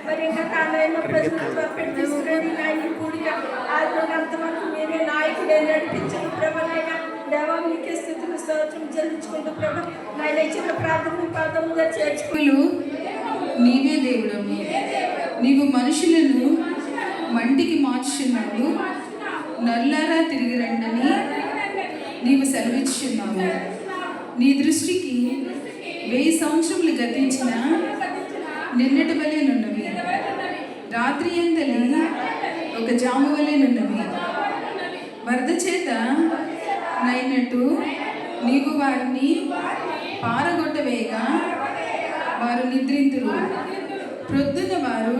మరి ఇంకా తానైనా ప్రజలు తీసుకురండి నాయన కూడిక అంతవరకు మీరే నాయకుడే నడిపించిన ప్రభనైనా దేవా మీకే స్థితులు స్తోత్రం చెల్లించుకుంటూ ప్రభు నాయన ఇచ్చిన ప్రార్థన పాదముగా చేర్చుకులు. నీవే దేవుడము, నీవు మనుషులను మంటికి మార్చుచున్నావు, నల్లారా తిరిగి రండని నీవు సెలవిచ్చుచున్నావు. నీ దృష్టికి 1000 సంవత్సరములు గతించిన నిన్నటి వలెనున్నవి, రాత్రి ఎందలి ఒక జాము వలెనున్నవి. వరద చేత నైనట్టు నీవు వారిని పారగొట్టవేగా వారు నిద్రింతురు. ప్రొద్దున వారు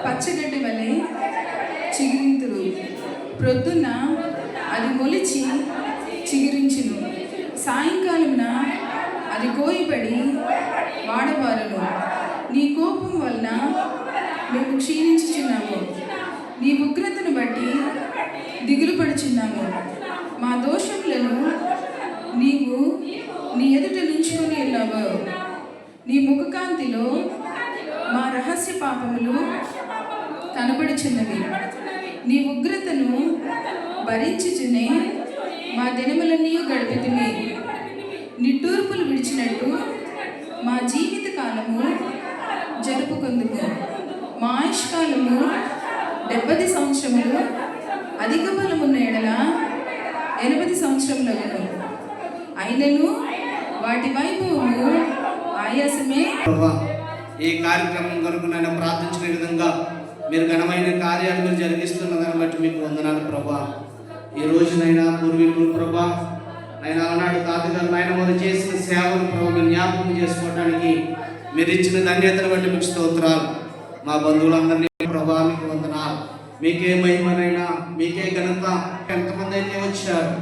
పచ్చగడ్డి వలె చిగురింతురు. ప్రొద్దున అది మొలిచి చిగురించును, సాయంకాలమున అది కోయబడి వాడబారును. నీ కోపం వలన మేము క్షీణించుచున్నాము, నీ ఉగ్రతను బట్టి దిగులు పడుచున్నాము. మా దోషములను నీవు నీ ఎదుట నుంచుకొని ఉన్నావు. నీ ముఖకాంతిలో మా రహస్య పాపములు కనబడుచున్నవి. నీ ఉగ్రతను భరించుచునే మా దినములన్నీ గడిపితిమి. నిట్టూర్పులు విడిచినట్టు మా జీవిత కాలము జరుపుకుందుము. మా ఆయుష్కాలము 70 సంవత్సరములు, అధిక బలమున్న ఎడల 80 సంవత్సరములగును. అయినను వాటి వైభవము ఆయాసమే. ఈ కార్యక్రమం కొరకు నేను ప్రార్థించిన విధంగా మీరు ఘనమైన కార్యాలు మీరు జరిగిస్తున్నదాన్ని బట్టి మీకు వందనాలు ప్రభా. ఈ రోజునైనా పూర్వీకులు ప్రభా, ఆయన ఆనాడు తాతగారు ఆయన వారు చేసిన సేవలు ప్రభు మీరు జ్ఞాపకం చేసుకోవడానికి మీరు ఇచ్చిన ధన్యతను బట్టి మీకు స్తోత్రాలు. మా బంధువులందరినీ ప్రభా మీకు వందనాలు. మీకే మహిమనైనా, మీకే ఘనత. ఎంతమంది అయితే వచ్చారు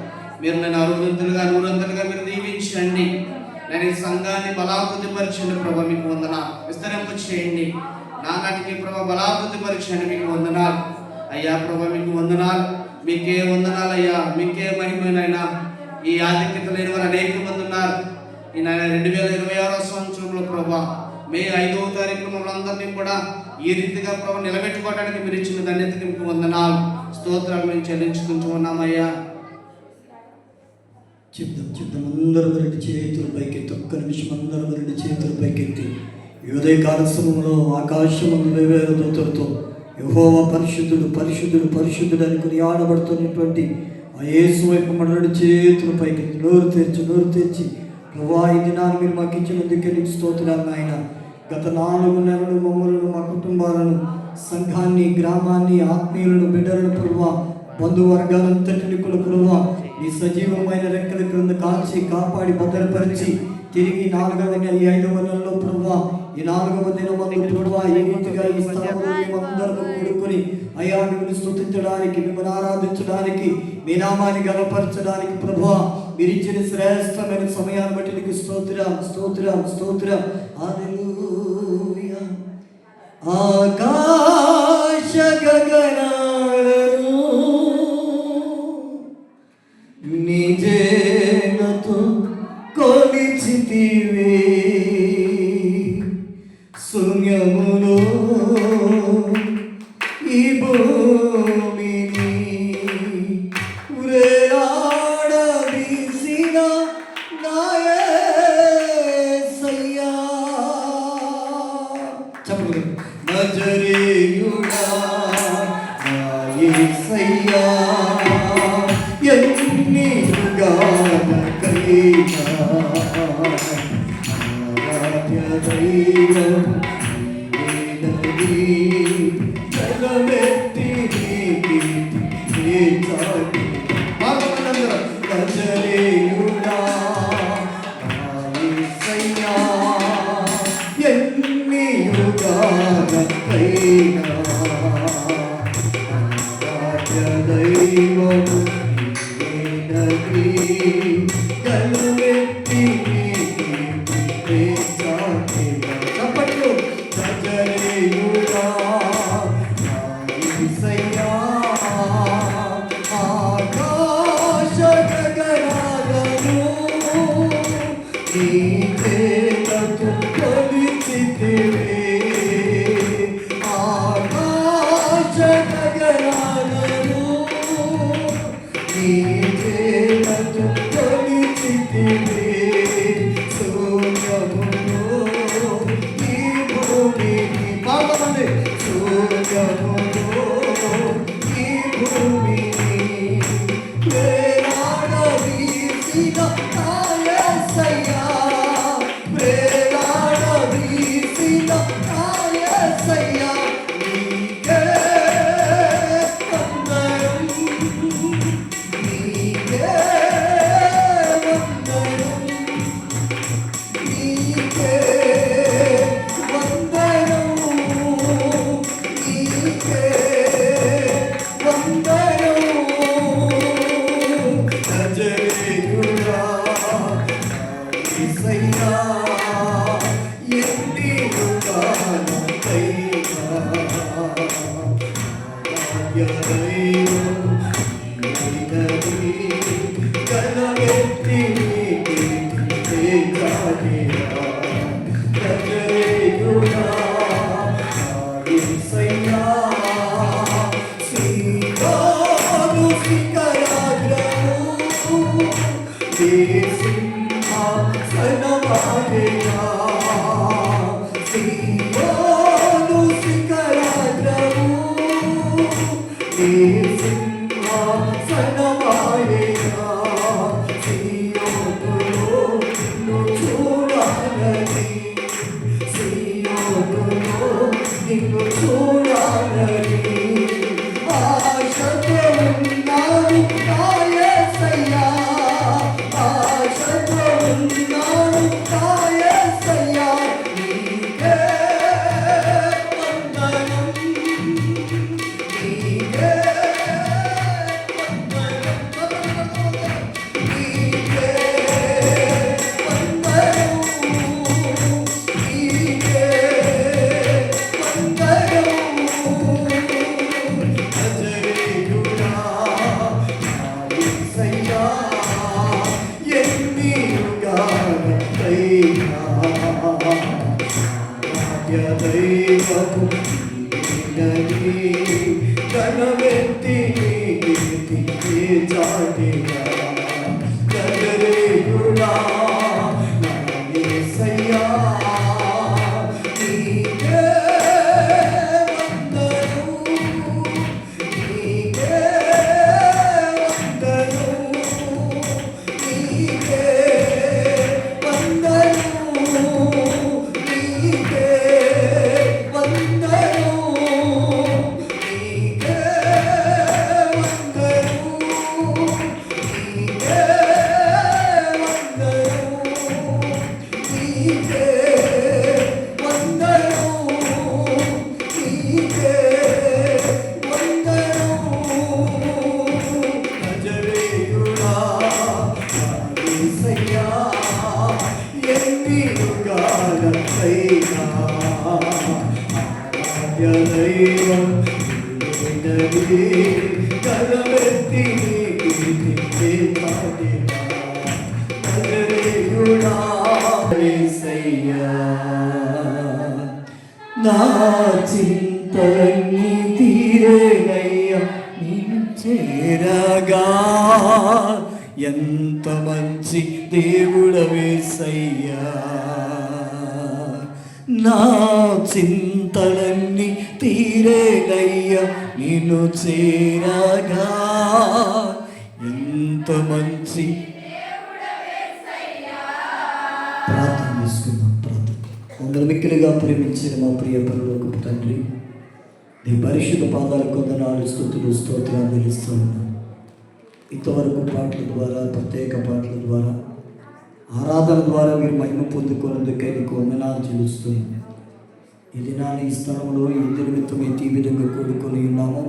మీరు నన్ను 60 100 మీరు దీవించండి. నేను ఈ సంఘాన్ని బలాభివృద్ధిపరచండి ప్రభా, మీకు వందనాలు. విస్తరింపు చేయండి నానాటికి ప్రభా, బలాభివృద్ధిపరచండి, మీకు వందనాలు అయ్యా. ప్రభా మీకు వందనాలు, మీకే వందనాలు అయ్యా. మీకే మహిమనైనా. ఈ ఆధిక్యత లేని వారు అనేక మంది ఉన్నారు. ఈ 2026వ సంవత్సరంలో ప్రభా మే 5వ తారీఖున మమ్మల్ని అందరినీ కూడా ఈ రీతిగా ప్రభా నిలబెట్టుకోవడానికి మీరు ఇచ్చిన ధన్యతకి మీకు వందనాలు, స్తోత్రాలు మేము చెల్లించుకుంటూ ఉన్నామయ్యా. చెప్తాం అందరూ రెండు చేతులు పైకెత్తి, ఒక్క నిమిషం అందరూ రెండు చేతులు పైకెత్తి ఉదయ కార్యక్రమంలో ఆకాశం వేవేరు దూతలతో యెహోవా పరిశుద్ధుడు పరిశుద్ధుడు పరిశుద్ధుడు అనుకుని ఆడబడుతున్నటువంటి ఆ యేసు వైపు మన రెండు చేతులు పైకెత్తి నోరు తెరిచి ప్రభువా ఈ దినాన్ని మీరు మాకు ఇచ్చినందుకే నీకు స్తోత్రాలు నాయన. గత 4 నెలలు మమ్మలను, మా కుటుంబాలను, సంఘాన్ని, గ్రామాన్ని, ఆత్మీయులను, బిడ్డలను ప్రభువా, బంధువర్గాలంతటిని కూడా ప్రభువా ఈ సజీవమైన రెక్కల క్రింద కాల్చి కాపాడి భద్రపరిచి తిరిగి 4వ నెల 5వ నెలలో ప్రభువా ఈ 4వ దినమందు ప్రభువా ఈ రీతిగా ఈ స్థలంలో మేమందరం కూడుకొని అయ్యా మిమ్మల్ని స్తుతించడానికి, మిమ్మల్ని ఆరాధించడానికి, మీ నామాన్ని గణపరచడానికి ప్రభువా మీరు ఇచ్చిన శ్రేష్టమైన సమయాన్ని బట్టి నీకు స్తోత్రం స్తోత్రం స్తోత్రం. హల్లెలూయా. ఆకాశ గగనాలను నిజేనతో కొలిచితివి, శూన్యములో ఈ భూమిని ఉరేలాడదీసిన నా యేసయ్యా. చెప్పండి. నజరేయుడా నా యేసయ్యా, ఎన్ని యుగాలకైనా ఆరాధ్య దైవం నీవేనని జగమెత్తి నీకీర్తి చాటి. నజరేయుడా నా యేసయ్యా, ఎన్ని యుగాలకైనా ఆరాధ్య దైవం చెప్పట్లు దైవపు నది గణమెత్తి కీర్తి చాటిగా జగదేవుడా నా యేసయ్యా నీకే వందనం నీకే వందనం నీకే వందనం నీకే వందనం నీకే దైవం కలమెత్తి నా చింతలన్నీ తీరేనయ్యా నేను చేరగా ఎంత మంచి దేవుడవేసయ్యా నా చింతలన్నీ తీరేనయ్యా నిన్ను చేరగా ఎంత మంచి ప్రార్థన చేసుకుందాం. మమ్మల్ని మిక్కిలిగా ప్రేమించిన మా ప్రియ పరలోకపు తండ్రి, నీ పరిశుద్ధ పాదాల కొందనాలు స్తుతులు స్తోత్రాలు తెలుస్తూ ఉన్నాను. ఇంతవరకు పాటల ద్వారా, ప్రత్యేక పాటల ద్వారా, ఆరాధన ద్వారా మీరు మహిమ పొందుకున్నందుకే నీకు వందనాలు చెల్లిస్తున్నాను. ఈ దినాన్ని ఈ స్థలంలో ఈ నిమిత్తం ఈ విధంగా కూడుకొని ఉన్నామో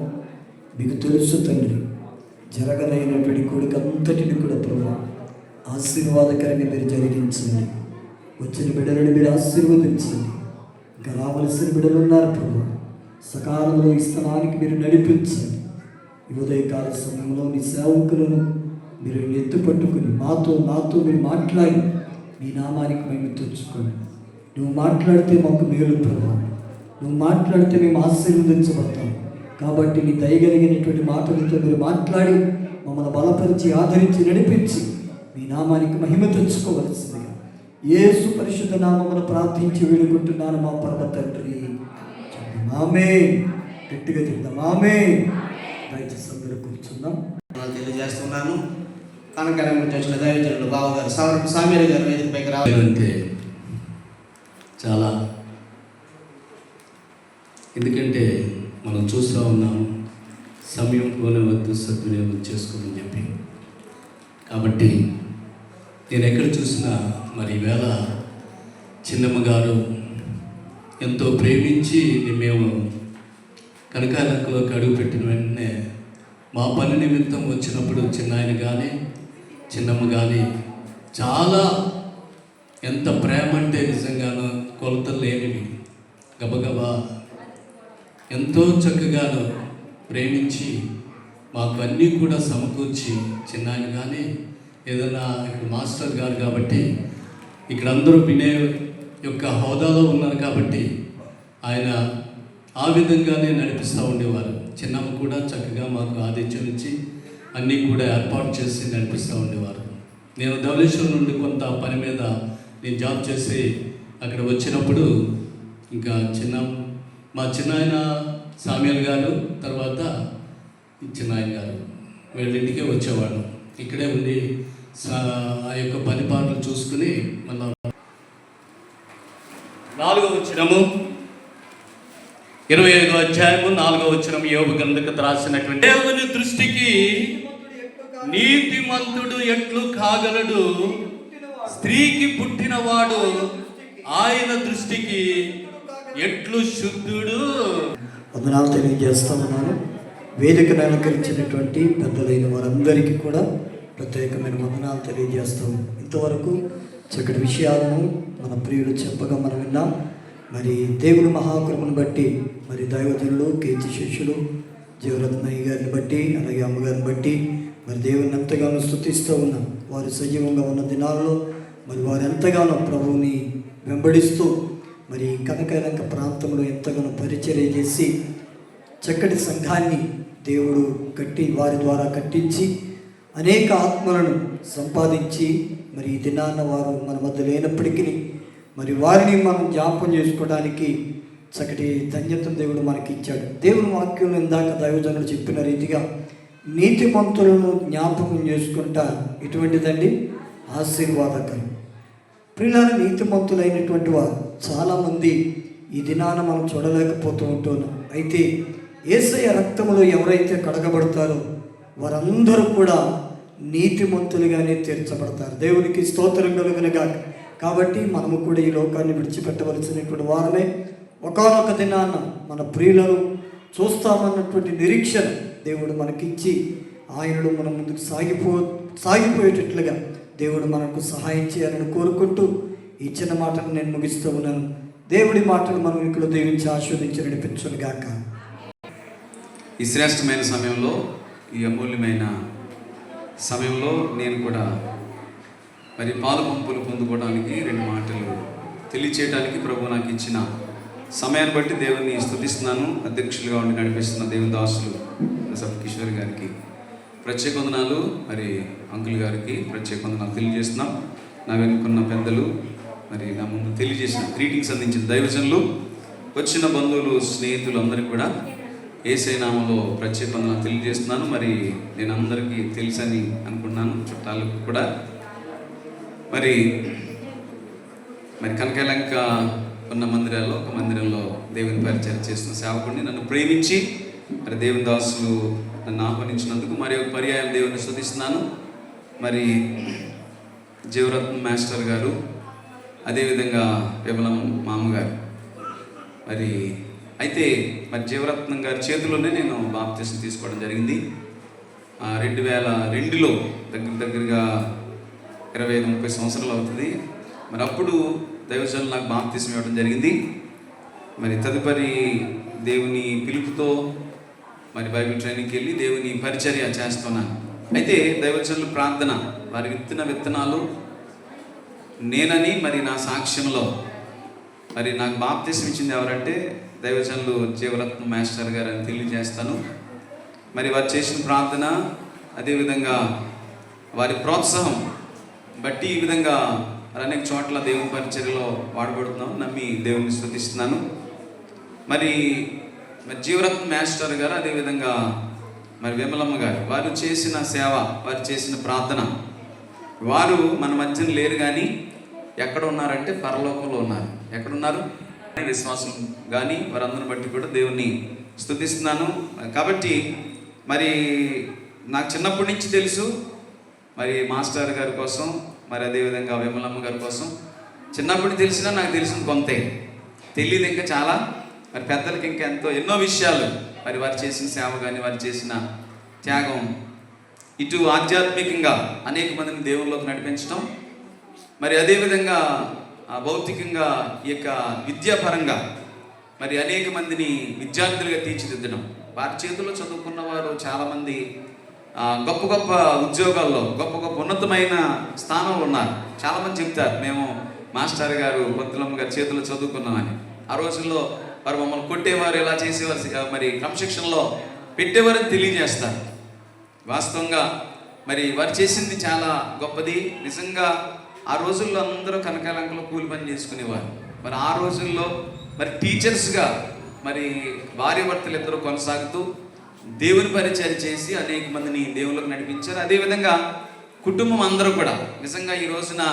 మీకు తెలుసు తండ్రి. జరగనైనటువంటి కొడుకు అంతటిని కూడా ప్రభు ఆశీర్వాదకరంగా మీరు జరిగించండి. వచ్చిన బిడ్డలను మీరు ఆశీర్వదించండి. ఇంకా రావలసిన బిడ్డలు ఉన్నారు ప్రభు, సకాలంలో ఈ స్థలానికి మీరు నడిపించండి. ఈ ఉదయకాల సమయంలో నీ సేవకులను మీరు ఎత్తుపట్టుకుని నాతో మీరు మాట్లాడి నీ నామానికి మేము తెచ్చుకోండి. నువ్వు మాట్లాడితే మాకు మేలు ప్రభు, నువ్వు మాట్లాడితే మేము ఆశీర్వదించబడతాం. కాబట్టి నీ దయగలిగినటువంటి మాటలతో మీరు మాట్లాడి మమ్మల్ని బలపరిచి ఆదరించి నడిపించి మీ నామానికి మహిమ తెచ్చుకోవలసిందిగా యేసు పరిశుద్ధ నామమును ప్రార్థించి వేడుకుంటున్నాను మా పరమ తండ్రి. ఆమేన్. గట్టిగా చెప్తాం ఆమేన్. దయచేసి అందరూ కూర్చుందాం. తెలియజేస్తున్నాను. కనకరం వచ్చిన దైవజనులు బావగారు సామీర్ గారు వేదికపైకి రావాలంటే చాలా, ఎందుకంటే మనం చూస్తూ ఉన్నాము సమయం పోనే వద్దు సద్వినియోగం చేసుకోమని చెప్పి. కాబట్టి నేను ఎక్కడ చూసినా మరి ఈవేళ చిన్నమ్మ గారు ఎంతో ప్రేమించి మేము కనకాలంకలోకి అడుగు పెట్టిన వెంటనే మా పని నిమిత్తం వచ్చినప్పుడు చిన్నాయన కానీ చిన్నమ్మ కానీ చాలా ఎంత ప్రేమ అంటే నిజంగానో కొలతలు లేనివి గబగబా ఎంతో చక్కగాను ప్రేమించి మాకు అన్నీ కూడా సమకూర్చి చిన్నాయన కానీ ఏదైనా ఇక్కడ మాస్టర్ గారు కాబట్టి ఇక్కడ అందరూ వినే యొక్క హోదాలో ఉన్నారు కాబట్టి ఆయన ఆ విధంగానే నడిపిస్తూ ఉండేవారు. చిన్నమ్మ కూడా చక్కగా మాకు ఆతిథ్యం ఇచ్చి అన్నీ కూడా ఏర్పాటు చేసి నడిపిస్తూ ఉండేవారు. నేను ధవళేశ్వరం నుండి కొంత పని మీద నేను జాబ్ చేసి అక్కడ వచ్చినప్పుడు ఇంకా మా చిన్నాయన సామ్యాల్ గారు, తర్వాత చిన్నాయన గారు వీళ్ళింటికే వచ్చేవాడు. ఇక్కడే ఉండి ఆ యొక్క పని పాటలు చూసుకుని మళ్ళా 4వ వచనము 25వ అధ్యాయము 4వ వచనం యోబు గ్రంథకర్త రాసినటువంటి దేవుని దృష్టికి నీతిమంతుడు ఎట్లు కాగలడు, స్త్రీకి పుట్టినవాడు ఆయన దృష్టికి ఎట్లు శుద్ధుడు. వందనాలు తెలియజేస్తా ఉన్నాను. వేదికను అలంకరించినటువంటి పెద్దలైన వారందరికీ కూడా ప్రత్యేకమైన వందనాలు తెలియజేస్తాము. ఇంతవరకు చక్కటి విషయాలను మన ప్రియులు చెప్పగా మనం విన్నాం. మరి దేవుని మహాకృపను బట్టి మరి దైవజనులు కీర్తి శిష్యులు జీవరత్నయ్య గారిని బట్టి అలాగే అమ్మగారిని బట్టి మరి దేవుని ఎంతగానో స్తుతిస్తూ ఉన్నాం. వారు సజీవంగా ఉన్న దినాల్లో మరి వారు ఎంతగానో ప్రభువుని వెంబడిస్తూ మరి కనకలంక ప్రాంతంలో ఎంతగానో పరిచర్య చేసి చక్కటి సంఘాన్ని దేవుడు వారి ద్వారా కట్టించి అనేక ఆత్మలను సంపాదించి మరి ఈ దినాన్న వారు మన మధ్య లేనప్పటికీ మరి వారిని మనం జ్ఞాపకం చేసుకోవడానికి చక్కటి ధన్యతను దేవుడు మనకి ఇచ్చాడు. దేవుని వాక్యంలో ఇందాక దైవజనులు చెప్పిన రీతిగా నీతిమంతులను జ్ఞాపకం చేసుకుంటా ఇటువంటిదండి ఆశీర్వాదకరం. ప్రియులారా, నీతిమంతులైనటువంటి వారు చాలామంది ఈ దినాన మనం చూడలేకపోతూ ఉంటున్నాం. అయితే యేసయ్య రక్తములో ఎవరైతే కడగబడతారో వారందరూ కూడా నీతిమంతులుగానే తీర్చబడతారు. దేవునికి స్తోత్రం కలుగునుగాక. కాబట్టి మనము కూడా ఈ లోకాన్ని విడిచిపెట్టవలసినటువంటి వారమే. ఒకానొక దినాన మన ప్రియులను చూస్తామన్నటువంటి నిరీక్షణ దేవుడు మనకిచ్చి ఆయనలో మనం ముందుకు సాగిపోయేటట్లుగా దేవుడు మనకు సహాయం చేయాలని కోరుకుంటూ ఈ చిన్న మాటను నేను ముగిస్తూ ఉన్నాను. దేవుడి మాటలు మనం ఇక్కడ దీవించి ఆస్వాదించి నడిపించును గాక. ఈ శ్రేష్టమైన సమయంలో, ఈ అమూల్యమైన సమయంలో నేను కూడా మరి పాలు పంపులు పొందుకోవడానికి 2 మాటలు తెలియచేయడానికి ప్రభు నాకు ఇచ్చిన సమయాన్ని బట్టి దేవుని స్తుతిస్తున్నాను. అధ్యక్షులుగా ఉండి నడిపిస్తున్న దేవుని దాసులు సబ్ కిషోర్ గారికి ప్రత్యేక వందనాలు, మరి అంకుల్ గారికి ప్రత్యేక వందనాలు తెలియజేస్తున్నాం. నా వెనుకున్న పెద్దలు, మరి నా ముందు తెలియజేసిన గ్రీటింగ్స్ అందించిన దైవజనులు, వచ్చిన బంధువులు, స్నేహితులు అందరికీ కూడా యేసయ్య నామములో ప్రత్యేక వందనాలు తెలియజేస్తున్నాను. మరి నేను అందరికీ తెలుసని అనుకున్నాను, చుట్టాలకు కూడా. మరి కనకలంక ఉన్న మందిరాల్లో ఒక మందిరంలో దేవుని పరిచయం చేస్తున్న సేవకుడిని, నన్ను ప్రేమించి మరి దేవుని దాసులు నన్ను ఆహ్వానించినందుకు మరి ఒక పర్యాయం దేవుని స్తుతిస్తున్నాను. మరి జీవరత్న మాస్టర్ గారు, అదేవిధంగా విమలం మామగారు. మరి అయితే మరి జీవరత్నం గారి చేతిలోనే నేను బాప్తిసం తీసుకోవడం జరిగింది. 2002లో దగ్గరగా 25-30 సంవత్సరాలు అవుతుంది. మరి అప్పుడు దైవజనులు నాకు బాప్తిసం ఇవ్వడం జరిగింది. మరి తదుపరి దేవుని పిలుపుతో మరి బైబిల్ ట్రైనింగ్కి వెళ్ళి దేవుని పరిచర్య చేస్తున్నాను. అయితే దైవజనులు ప్రార్థన, వారి విత్తనాలు నేనని మరి నా సాక్ష్యంలో మరి నాకు బాప్తిసం ఇచ్చింది ఎవరంటే దైవజనులు జీవరత్న మాస్టర్ గారు అని తెలియజేస్తాను. మరి వారు చేసిన ప్రార్థన, అదేవిధంగా వారి ప్రోత్సాహం బట్టి ఈ విధంగా అనేక చోట్ల దేవుని పరిచర్యలో వాడబడుతున్నాం. నమ్మి దేవుని స్తుతిస్తున్నాను. మరి జీవరత్న మాస్టర్ గారు, అదేవిధంగా మరి విమలమ్మ గారు, వారు చేసిన సేవ, వారు చేసిన ప్రార్థన, వారు మన మధ్యన లేరు కానీ ఎక్కడ ఉన్నారంటే పరలోకంలో ఉన్నారు. ఎక్కడున్నారు? విశ్వాసం కానీ వారందరిని బట్టి కూడా దేవుణ్ణి స్తుతిస్తున్నాను. కాబట్టి మరి నాకు చిన్నప్పటి నుంచి తెలుసు మరి మాస్టర్ గారి కోసం, మరి అదేవిధంగా విమలమ్మ గారి కోసం చిన్నప్పటి తెలిసినా నాకు తెలిసిన కొంతే, తెలియదు ఇంకా చాలా. మరి పెద్దలకి ఇంకా ఎన్నో విషయాలు, మరి వారు చేసిన సేవ కానీ వారు చేసిన త్యాగం, ఇటు ఆధ్యాత్మికంగా అనేక మందిని దేవుళ్ళలోకి నడిపించడం, మరి అదేవిధంగా భౌతికంగా ఈ యొక్క విద్యాపరంగా మరి అనేక మందిని విద్యార్థులుగా తీర్చిదిద్దడం. వారి చేతుల్లో చదువుకున్న వారు చాలామంది గొప్ప గొప్ప ఉద్యోగాల్లో, గొప్ప గొప్ప ఉన్నతమైన స్థానంలో ఉన్నారు. చాలామంది చెప్తారు, మేము మాస్టర్ గారు, పొత్తులమ్మ గారి చేతుల్లో చదువుకున్నామని. ఆ రోజుల్లో వారు మమ్మల్ని కొట్టేవారు, ఇలా చేసేవారు, మరి క్రమశిక్షణలో పెట్టేవారని తెలియజేస్తారు. వాస్తవంగా మరి వారు చేసింది చాలా గొప్పది. నిజంగా ఆ రోజుల్లో అందరూ కనకాలంకలో కూలి పని చేసుకునేవారు. మరి ఆ రోజుల్లో మరి టీచర్స్గా మరి భార్య భర్తలు ఇద్దరు కొనసాగుతూ దేవుని పరిచయం చేసి అనేక మందిని దేవుళ్ళకి నడిపించారు. అదేవిధంగా కుటుంబం అందరూ కూడా నిజంగా ఈ రోజున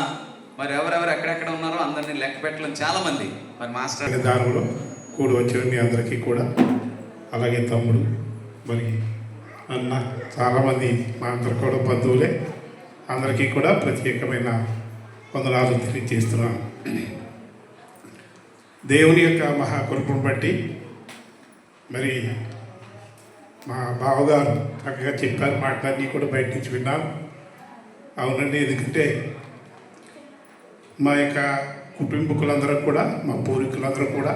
మరి ఎవరెవరు ఎక్కడెక్కడ ఉన్నారో అందరినీ లెక్క పెట్టడం చాలామంది మరి మాస్టర్ దానిలో కూడి వచ్చిన మీ అందరికీ కూడా, అలాగే తమ్ముడు, మరి అన్న, చాలామంది మా అందరు కూడా బంధువులే, అందరికీ కూడా ప్రత్యేకమైన వందనాలు తెలియజేస్తున్నాను. దేవుని యొక్క మహాకృపను బట్టి మరి మా బావగారు చక్కగా చెప్పారు, మాటలన్నీ కూడా బయట నుంచి విన్నాను. అవునండి, ఎందుకంటే మా యొక్క కుటుంబకులందరూ కూడా, మా పూర్వీకులందరూ కూడా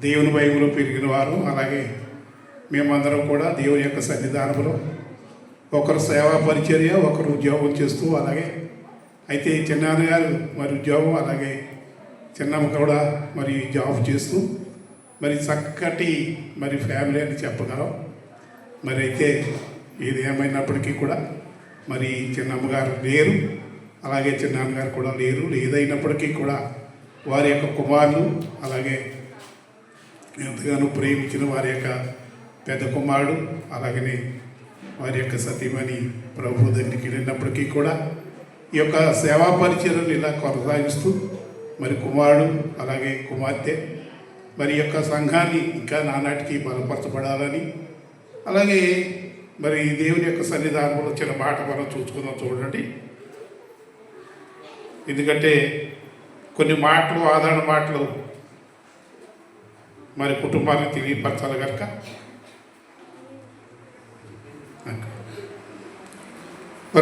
దేవుని భయంలో పెరిగిన వారు. అలాగే మేమందరం కూడా దేవుని యొక్క సన్నిధానంలో ఒకరు సేవా పరిచర్య, ఒకరు ఉద్యోగం చేస్తూ, అలాగే అయితే చిన్నాన్నగారు మరి ఉద్యోగం, అలాగే చిన్నమ్మ కూడా మరి జాబ్ చేస్తూ మరి చక్కటి మరి ఫ్యామిలీ అని చెప్పగలం. మరి అయితే ఇది ఏమైనప్పటికీ కూడా మరి చిన్నమ్మగారు లేరు, అలాగే చిన్నాన్నగారు కూడా లేరు. ఏదైనప్పటికీ కూడా వారి యొక్క కుమారులు, అలాగే ఎంతగానో ప్రేమించిన వారి యొక్క పెద్ద కుమారుడు, అలాగనే వారి యొక్క సతీమణి ప్రభు దగ్గరికి వెళ్ళినప్పటికీ కూడా ఈ యొక్క సేవా పరిచయను ఇలా కొనసాగిస్తూ మరి కుమారుడు అలాగే కుమార్తె మరి యొక్క సంఘాన్ని ఇంకా నానాటికి బలపరచబడాలని, అలాగే మరి దేవుని యొక్క సన్నిధానంలో చిన్న మాట మనం చూసుకుందాం. చూడండి, ఎందుకంటే కొన్ని మాటలు ఆదరణ మాటలు మరి కుటుంబానికి తెలియపరచాలి కనుక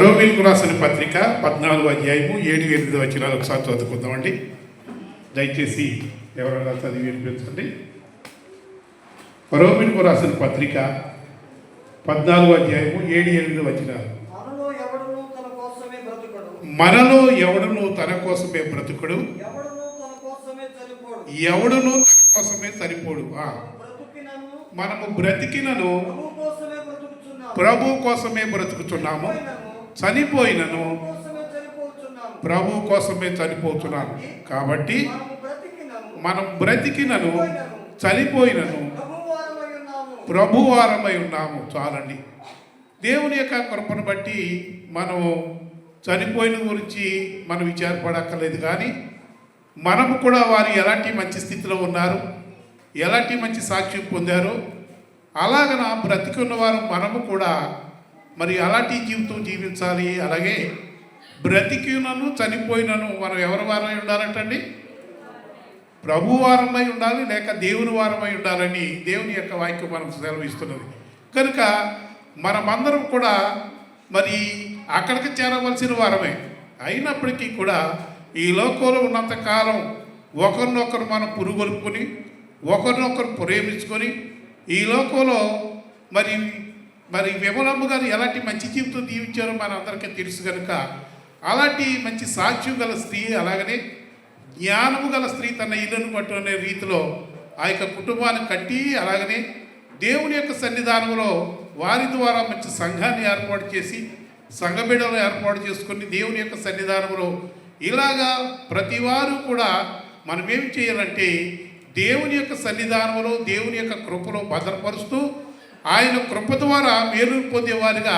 రోమీయులకు రాసిన పత్రిక 14వ అధ్యాయము 7-8 వచనాలు ఒకసారి చదువుకుందామండి. దయచేసి ఎవరైనా చదివి వినిపించండి. రోమీయులకు రాసిన పత్రిక 14వ అధ్యాయము 7-8 వచనాలు. మనలో ఎవడును తన కోసమే బ్రతుకడు, మనలో ఎవడును తన కోసమే బ్రతుకుడు, ఎవడును తన కోసమే చనిపోడు, ఎవడును తన కోసమే సరిపోడు. బ్రతుకినను మనము బ్రతికినను ప్రభు కోసమే బ్రతుకుచున్నాము, ప్రభు కోసమే బ్రతుకుతున్నాము, చనిపోయినను కోసమే చనిపోతున్నాము. ప్రభు కోసమే చనిపోతున్నాము. కాబట్టి మనం బ్రతికినను చనిపోయినను ప్రభువారమై ఉన్నాము. ప్రభువారమై ఉన్నాము. చాలండి. దేవుని యొక్క కృపను బట్టి మనము చనిపోయిన గురించి మనం విచారపడక్కర్లేదు, కానీ మనము కూడా వారు ఎలాంటి మంచి స్థితిలో ఉన్నారు, ఎలాంటి మంచి సాక్ష్యం పొందారో అలాగన బ్రతికి ఉన్నవారు మనము కూడా మరి అలాంటి జీవితం జీవించాలి. అలాగే బ్రతికినను చనిపోయినను మనం ఎవరి వారమై ఉండాలంటండి? ప్రభు వారమై ఉండాలి, లేక దేవుని వారమై ఉండాలని దేవుని యొక్క వాక్యం మనకు సెలవిస్తున్నది. కనుక మనమందరం కూడా మరి అక్కడికి చేరవలసిన వారమే. అయినప్పటికీ కూడా ఈ లోకంలో ఉన్నంతకాలం ఒకరినొకరు మనం పురుగొలుపుకొని ఒకరినొకరు ప్రేమించుకొని ఈ లోకంలో మరి మరి విమలమ్మ గారు ఎలాంటి మంచి జీవితం జీవించారో మన అందరికీ తెలుసు. కనుక అలాంటి మంచి సాక్ష్యం గల స్త్రీ, అలాగనే జ్ఞానము గల స్త్రీ తన ఇల్లును పట్టుకునే రీతిలో ఆ యొక్క కుటుంబాన్ని కట్టి, అలాగనే దేవుని యొక్క సన్నిధానంలో వారి ద్వారా మంచి సంఘాన్ని ఏర్పాటు చేసి సంఘ బిడ్డలు ఏర్పాటు చేసుకొని దేవుని యొక్క సన్నిధానంలో ఇలాగా ప్రతి వారు కూడా మనం ఏం చేయాలంటే దేవుని యొక్క సన్నిధానంలో దేవుని యొక్క కృపలో భద్రపరుస్తూ ఆయన కృప ద్వారా మేలు పొందేవారుగా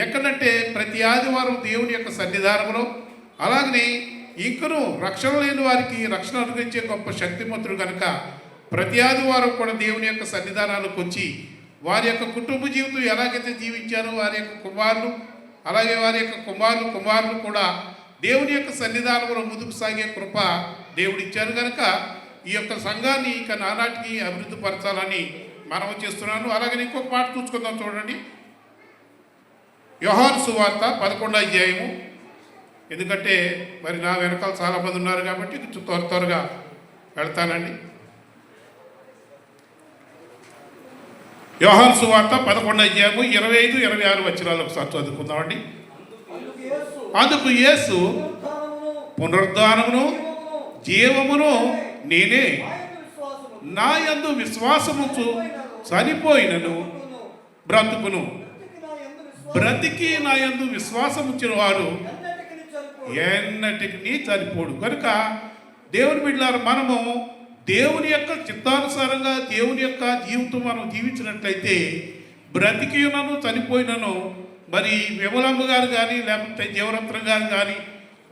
ఎక్కడంటే ప్రతి ఆదివారం దేవుని యొక్క సన్నిధానంలో, అలాగనే ఇంకను రక్షణ లేని వారికి రక్షణ అనుగ్రహించే గొప్ప శక్తిమంతుడు కనుక ప్రతి ఆదివారం కూడా దేవుని యొక్క సన్నిధానాలకు వచ్చి వారి యొక్క కుటుంబ జీవితం ఎలాగైతే జీవించారో వారి యొక్క కుమారులు, అలాగే వారి యొక్క కుమారులు కూడా దేవుని యొక్క సన్నిధానంలో ముందుకు సాగే కృప దేవుడిచ్చారు. కనుక ఈ యొక్క సంఘాన్ని ఇక నానాటికి అభివృద్ధి పరచాలని మనం చేస్తున్నాను. అలాగే ఇంకొక మాట చూసుకుందాం. చూడండి, యోహాను సువార్త 11వ అధ్యాయము. ఎందుకంటే మరి నా వెనకాల చాలామంది ఉన్నారు కాబట్టి త్వరగా వెళ్తానండి. యోహాను సువార్త 11వ అధ్యాయము 25-26 వచనాలు ఒకసారి చదువుకుందామండి. అందుకు యేసు పునరుద్ధానమును జీవమును నేనే, నా యందు విశ్వాసముంచు చనిపోయినను బ్రతుకును, బ్రతికి నా యందు విశ్వాసముంచిన వారు ఎన్నటికి చనిపోడు. కనుక దేవుని బిడ్డలారా, మనము దేవుని యొక్క చిత్తానుసారంగా దేవుని యొక్క జీవితం మనం జీవించినట్లయితే బ్రతికినను చనిపోయినను మరి విమలమ్మ గారు కానీ లేకపోతే జీవరత్నం గారు కానీ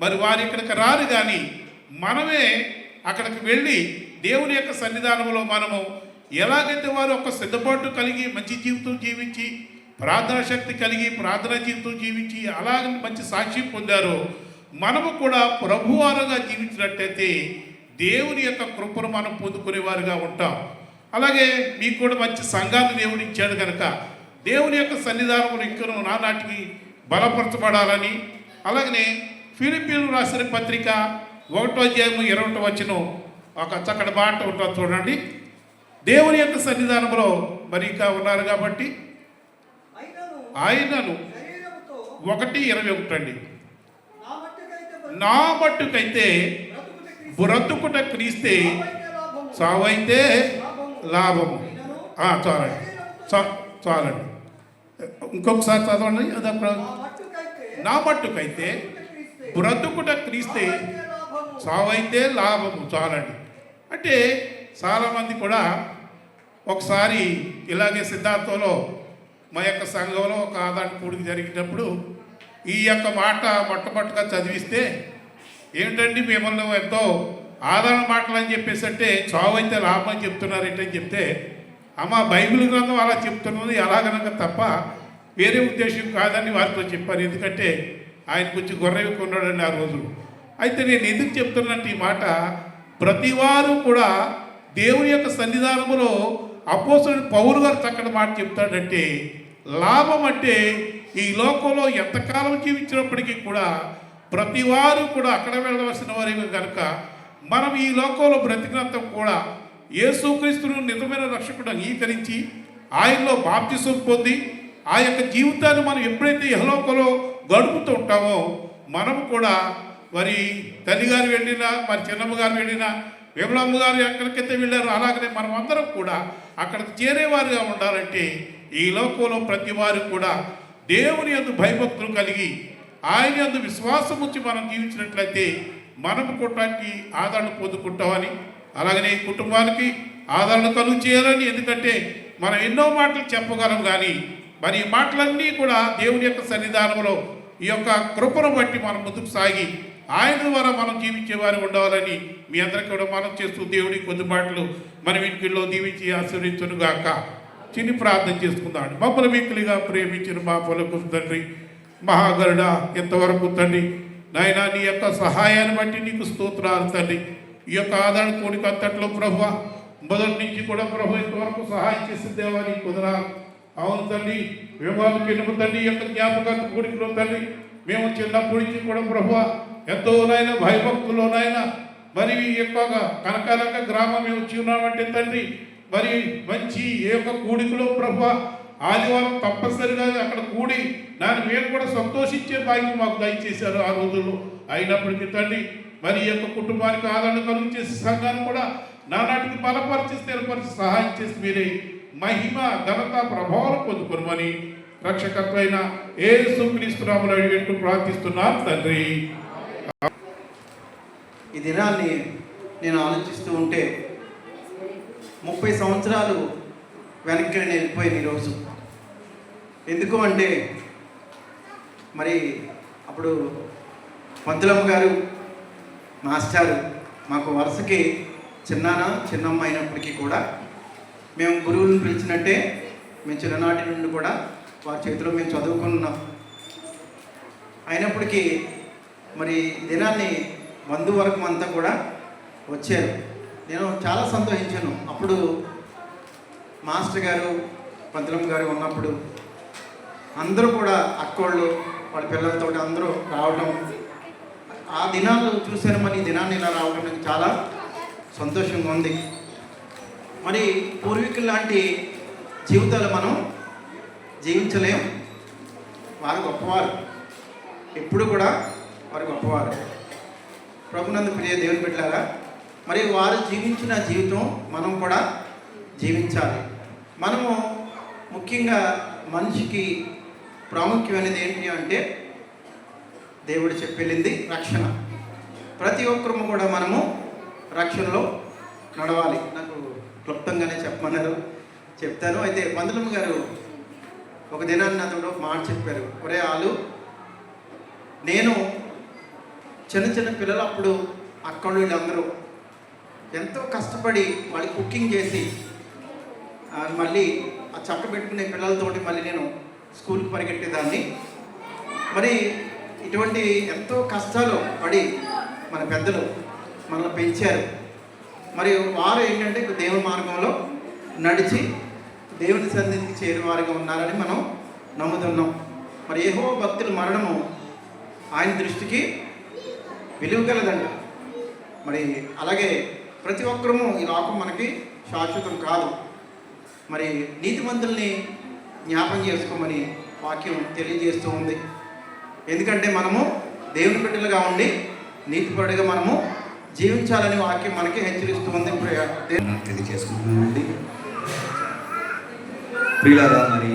మరి వారు ఇక్కడికి రారు, కానీ మనమే అక్కడికి వెళ్ళి దేవుని యొక్క సన్నిధానంలో మనము ఎలాగైతే వారు ఒక సిద్ధపాటు కలిగి మంచి జీవితం జీవించి ప్రార్థనా శక్తి కలిగి ప్రార్థనా జీవితం జీవించి అలాగే మంచి సాక్ష్యం పొందారో మనము కూడా ప్రభువారుగా జీవించినట్టయితే దేవుని యొక్క కృపను మనం పొందుకునేవారుగా ఉంటాం. అలాగే మీకు కూడా మంచి సంఘాన్ని దేవుడు ఇచ్చాడు కనుక దేవుని యొక్క సన్నిధానంలో ఇంకను నానాటికి బలపరచబడాలని, అలాగనే ఫిలిప్పీయులకు రాసిన పత్రిక 1వ అధ్యాయము 20వ వచనం ఒక చక్కటి మాట ఉంటుంది. చూడండి, దేవుని యొక్క సన్నిధానంలో మరి ఇంకా ఉన్నారు కాబట్టి ఆయనను 1:21 అండి, నా మట్టుకైతే బ్రతుకుట క్రీస్తే సావైతే లాభము. చాలండి, చాలండి. ఇంకొకసారి చదవండి. అది అక్కడ నా మట్టుకైతే బ్రతుకుట క్రీస్తే సావైతే లాభము. చాలండి. అంటే చాలామంది కూడా ఒకసారి ఇలాగే సిద్ధాంతంలో మా యొక్క సంఘంలో ఒక ఆదాయ కూడికి జరిగేటప్పుడు ఈ యొక్క మాట మొట్టమొదటిగా చదివిస్తే, ఏమిటండి మిమ్మల్ని ఎంతో ఆదరణ మాటలు అని చెప్పేసి అంటే చావు అయితే లాభం అని చెప్తున్నారు ఏంటని చెప్తే, అమ్మ బైబిల్ గ్రంథం అలా చెప్తున్నది అలాగనక తప్ప వేరే ఉద్దేశం కాదని వారితో చెప్పారు. ఎందుకంటే ఆయన కొంచెం గొర్రెవి కొన్నాడండి ఆ రోజులు. అయితే నేను ఎందుకు చెప్తున్నట్టు ఈ మాట, ప్రతివారు కూడా దేవుని యొక్క సన్నిధానంలో అపోస్తలుడు పౌలు గారు చక్కటి మాట చెప్తాడంటే, లాభం అంటే ఈ లోకంలో ఎంతకాలం జీవించినప్పటికీ కూడా ప్రతివారు కూడా అక్కడ వెళ్ళవలసిన వారి కనుక మనం ఈ లోకంలో బ్రతికినంత కూడా యేసుక్రీస్తును నిజమైన రక్షకుడు అంగీకరించి ఆయనలో బాప్తిసం పొంది ఆ యొక్క జీవితాన్ని మనం ఎప్పుడైతే యహలోకంలో గడుపుతూ ఉంటామో, మనం కూడా మరి తల్లిగారు వెళ్ళినా, మరి చిన్నమ్మ గారు వెళ్ళినా, విమలమ్మ గారు ఎక్కడికైతే వెళ్ళారో అలాగనే మనం అందరం కూడా అక్కడికి చేరేవారుగా ఉండాలంటే ఈ లోకంలో ప్రతి వారు కూడా దేవుని యందు భయభక్తులు కలిగి ఆయన యందు విశ్వాసం ఉంచి మనం జీవించినట్లయితే మనం కొట్టానికి ఆదరణ పొందుకుంటామని, అలాగనే కుటుంబానికి ఆదరణ కలుగు చేయాలని. ఎందుకంటే మనం ఎన్నో మాటలు చెప్పగలం కానీ మరి ఈ మాటలన్నీ కూడా దేవుని యొక్క సన్నిధానంలో ఈ యొక్క కృపను బట్టి మనం ముందుకు సాగి ఆయన ద్వారా మనం జీవించేవారు ఉండాలని మీ అందరికీ కూడా మనం చేస్తూ దేవుడి కొద్ది మాటలు మన ఇంటిలో దీవించి ఆశీర్వదించును గాక. చిన్ని ప్రార్థన చేసుకుందాం. మమ్మల్ని మిక్కిలిగా ప్రేమించిన మా పొలకు తండ్రి, మహాగరుడ, ఎంతవరకు తండ్రి నాయనా నీ యొక్క సహాయాన్ని బట్టి నీకు స్తోత్రాలు తండ్రి. ఈ యొక్క ఆదరణ కూడిక అంతట్లో ప్రభువా మొదటి నుంచి కూడా ప్రభు ఇంతవరకు సహాయం చేసిన దేవా నీ కుదరాలు. అవును తండ్రి, వివాహం ఎనుము తండ్రి యొక్క జ్ఞాపక కూడికలో తండ్రి మేము చిన్నప్పటి నుంచి కూడా ప్రభువా ఎంతోనైనా భయభక్తులోనైనా మరి ఈ యొక్క కనకాలక గ్రామం మేము వచ్చి ఉన్నామంటే తండ్రి మరి మంచి ఏ యొక్క కూడికలో ప్రభువా ఆదివారం తప్పనిసరిగా అక్కడ కూడి దాన్ని మేము కూడా సంతోషించే భాగ్యం మాకు దయచేశారు ఆ రోజుల్లో. అయినప్పటికీ తండ్రి మరి ఈ యొక్క కుటుంబానికి ఆదరణ కలుగు చేసే సంఘాన్ని కూడా నానాటికి బలపరిచి స్థిరపరిచి సహాయం చేసి మీరే మహిమ ఘనత ప్రభావం పొందుకోమని రక్షకత్వైన యేసుక్రీస్తు నామములో అడిగి ప్రార్థిస్తున్నాను తండ్రి. ఈ దినాన్ని నేను ఆలోచిస్తూ ఉంటే 30 సంవత్సరాలు వెనక్కి నేను వెళ్ళిపోయాను ఈరోజు. ఎందుకు అంటే మరి అప్పుడు పంతులమ్మ గారు మాస్టారు మాకు వరుసకి చిన్నమ్మ అయినప్పటికీ కూడా మేము గురువులను పిలిచినట్టే మేము చిన్ననాటి నుండి కూడా వారి చేతిలో మేము చదువుకున్నాం. అయినప్పటికీ మరి దినాన్ని బంధువర్గం అంతా కూడా వచ్చారు. నేను చాలా సంతోషించాను. అప్పుడు మాస్టర్ గారు పంతులమ్మ గారు ఉన్నప్పుడు అందరూ కూడా అక్కోళ్ళు వాళ్ళ పిల్లలతో అందరూ రావడం, ఆ దినాలు చూశాను. మరి ఈ దినాన్ని ఇలా రావడం నాకు చాలా సంతోషంగా ఉంది. మరి పూర్వీకులు లాంటి జీవితాలు మనం జీవించలేం. వారు గొప్పవారు, ఎప్పుడు కూడా వారు గొప్పవారు. ప్రభునందు ప్రియ దేవుని బిడ్డలారా, మరి వారు జీవించిన జీవితం మనం కూడా జీవించాలి. మనము ముఖ్యంగా మనిషికి ప్రాముఖ్యమైనది ఏంటి అంటే దేవుడు చెప్పెళ్ళింది రక్షణ. ప్రతి ఒక్కరము కూడా మనము రక్షణలో నడవాలి. నాకు క్లుప్తంగానే చెప్పమన్నారు, చెప్తాను. అయితే పంతులమ్మ గారు ఒక దినాన్ని నాతో ఒక మాట చెప్పారు. ఒరే వాళ్ళు నేను చిన్న పిల్లలు అప్పుడు అక్కడ వీళ్ళందరూ ఎంతో కష్టపడి వాళ్ళు కుకింగ్ చేసి మళ్ళీ ఆ చక్క పెట్టుకునే పిల్లలతోటి మళ్ళీ నేను స్కూల్కి పరిగెట్టేదాన్ని. మరి ఇటువంటి ఎంతో కష్టాలు పడి మన పెద్దలు మనల్ని పెంచారు. మరి వారు ఏంటంటే దేవుని మార్గంలో నడిచి దేవుని సన్నిధికి చేరేవారుగా ఉన్నారని మనం నమ్ముతున్నాం. మరి యెహోవా భక్తుల మరణము ఆయన దృష్టికి విలువ కలదంట. మరి అలాగే ప్రతి ఒక్కరము ఈ లోకం మనకి శాశ్వతం కాదు. మరి నీతిమంతుల్ని జ్ఞాపకం చేసుకోమని వాక్యం తెలియజేస్తూ ఉంది. ఎందుకంటే మనము దేవుని బిడ్డలుగా ఉండి నీతిపరుడిగా మనము జీవించాలని వాక్యం మనకి హెచ్చరిస్తూ ఉంది. తెలియజేసుకుంటున్నానండి. ప్రియులారా, మరి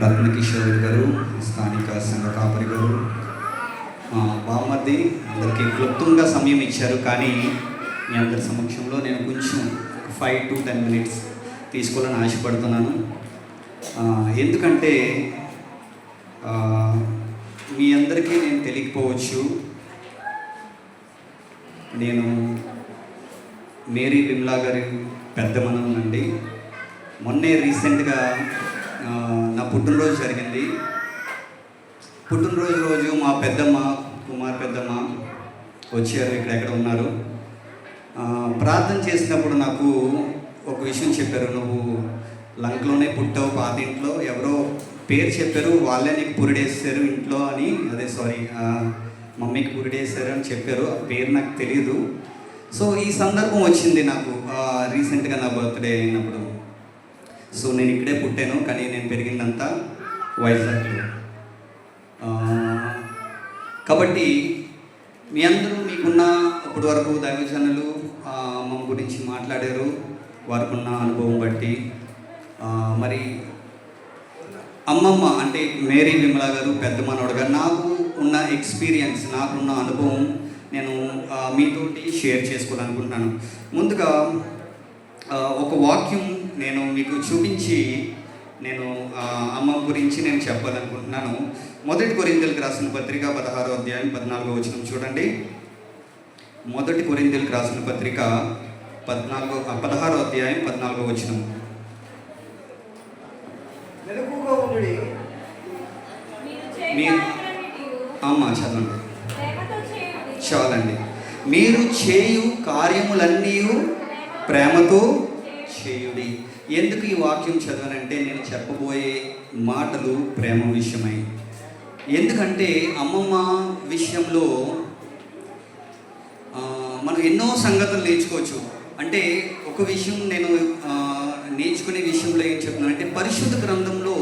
రత్నకిషోర్ గారు, స్థానిక సంఘ కాపరి గారు, బామ్మర్ది అందరికీ క్లుప్తంగా సమయం ఇచ్చారు. కానీ మీ అందరి సమక్షంలో నేను కొంచెం 5 to 10 minutes తీసుకోవాలని ఆశపడుతున్నాను. ఎందుకంటే మీ అందరికీ నేను తెలియకపోవచ్చు, నేను మేరీ విమలా గారి పెద్ద మనవనండి. మొన్నే రీసెంట్గా నా పుట్టినరోజు జరిగింది. పుట్టినరోజు రోజు మా పెద్దమ్మ, కుమార్ పెద్దమ్మ వచ్చారు, ఎక్కడ ఉన్నారు. ప్రార్థన చేసినప్పుడు నాకు ఒక విషయం చెప్పారు. నువ్వు లంకలోనే పుట్టావు, పాత ఇంట్లో ఎవరో పేరు చెప్పారు, వాళ్ళే నీకు పురిడేస్తారు ఇంట్లో అని, మమ్మీకి పురిడేస్తారు అని చెప్పారు. ఆ పేరు నాకు తెలియదు. సో ఈ సందర్భం వచ్చింది నాకు రీసెంట్గా నా బర్త్డే అయినప్పుడు. సో నేను ఇక్కడే పుట్టాను, కానీ నేను పెరిగిందంతా వైజాగ్లో. కాబట్టి మీ అందరూ మీకున్న ఇప్పటి వరకు దైవజనులు అమ్మమ్మ గురించి మాట్లాడారు, వారికి ఉన్న అనుభవం బట్టి. మరి అమ్మమ్మ అంటే మేరీ విమలా గారు పెద్ద మనవడుగా నాకు ఉన్న ఎక్స్పీరియన్స్, నాకున్న అనుభవం నేను మీతోటి షేర్ చేసుకోవాలనుకుంటున్నాను. ముందుగా ఒక వాక్యం నేను మీకు చూపించి నేను అమ్మమ్మ గురించి నేను చెప్పాలనుకుంటున్నాను. 1 కొరింథీయులకు రాసిన పత్రిక 16వ అధ్యాయం 14వ వచనం చూడండి. 1 కొరింథీయులకు రాసిన పత్రిక 16వ అధ్యాయం 14వ వచనం. మెలకుగా ఉండుడి. మీరు చదవండి. చాలండి. మీరు చేయు కార్యములన్నీ ప్రేమతో చేయుడి. ఎందుకు ఈ వాక్యం చదవనంటే, నేను చెప్పబోయే మాటలు ప్రేమ విషయమై. ఎందుకంటే అమ్మమ్మ విషయంలో మనం ఎన్నో సంగతులు నేర్చుకోవచ్చు. అంటే ఒక విషయం నేను నేర్చుకునే విషయంలో ఏం చెప్తున్నానంటే, పరిశుద్ధ గ్రంథంలో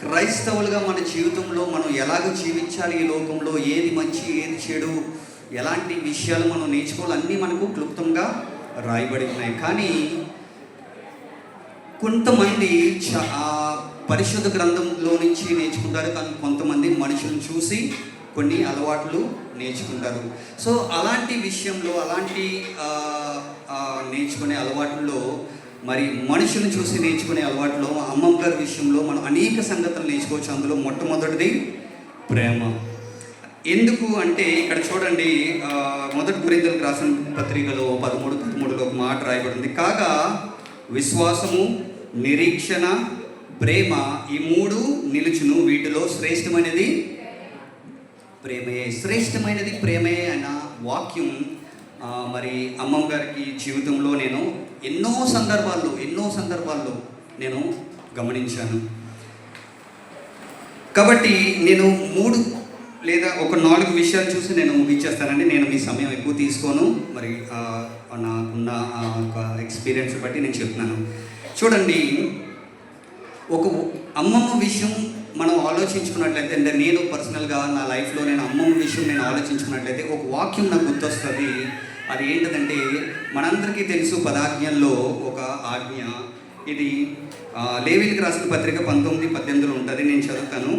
క్రైస్తవులుగా మన జీవితంలో మనం ఎలాగ జీవించాలి, ఈ లోకంలో ఏది మంచి ఏది చెడు, ఎలాంటి విషయాలు మనం నేర్చుకోవాలి, అన్నీ మనకు క్లుప్తంగా రాయబడి ఉన్నాయి. కానీ కొంతమంది పరిశుద్ధ గ్రంథంలో నుంచి నేర్చుకుంటారు, కానీ కొంతమంది మనుషులను చూసి కొన్ని అలవాట్లు నేర్చుకుంటారు. సో అలాంటి విషయంలో, అలాంటి నేర్చుకునే అలవాట్లలో, మరి మనుషులను చూసి నేర్చుకునే అలవాట్లో అమ్మమ్మ గారి విషయంలో మనం అనేక సంగతులు నేర్చుకోవచ్చు. అందులో మొట్టమొదటిది ప్రేమ. ఎందుకు అంటే ఇక్కడ చూడండి, 1 కొరింథీయులకు రాసిన పత్రికలో 13:13లో ఒక మాట రాయబడింది. కాగా విశ్వాసము, నిరీక్షణ, ప్రేమ, ఈ 3 నిలుచును, వీటిలో శ్రేష్టమైనది ప్రేమయే. శ్రేష్టమైనది ప్రేమయే అన్న వాక్యం మరి అమ్మమ్మ గారికి జీవితంలో నేను ఎన్నో సందర్భాల్లో నేను గమనించాను. కాబట్టి నేను 3 లేదా ఒక 4 విషయాలు చూసి నేను ముగించేస్తానండి. నేను మీ సమయం ఎక్కువ తీసుకోను. మరి నాకున్న ఒక ఎక్స్పీరియన్స్ బట్టి నేను చెప్తున్నాను. చూడండి, ఒక అమ్మమ్మ విషయం మనం ఆలోచించుకున్నట్లయితే, అంటే నేను పర్సనల్గా నా లైఫ్లో నేను అమ్మమ్మ విషయం నేను ఆలోచించుకున్నట్లయితే ఒక వాక్యం నాకు గుర్తొస్తుంది. అది ఏంటంటే, మనందరికీ తెలుసు 10 ఆజ్ఞల్లో ఒక ఆజ్ఞ ఇది. లేవీయులకు రాసిన పత్రిక 19:18 ఉంటుంది. నేను చదువుతాను,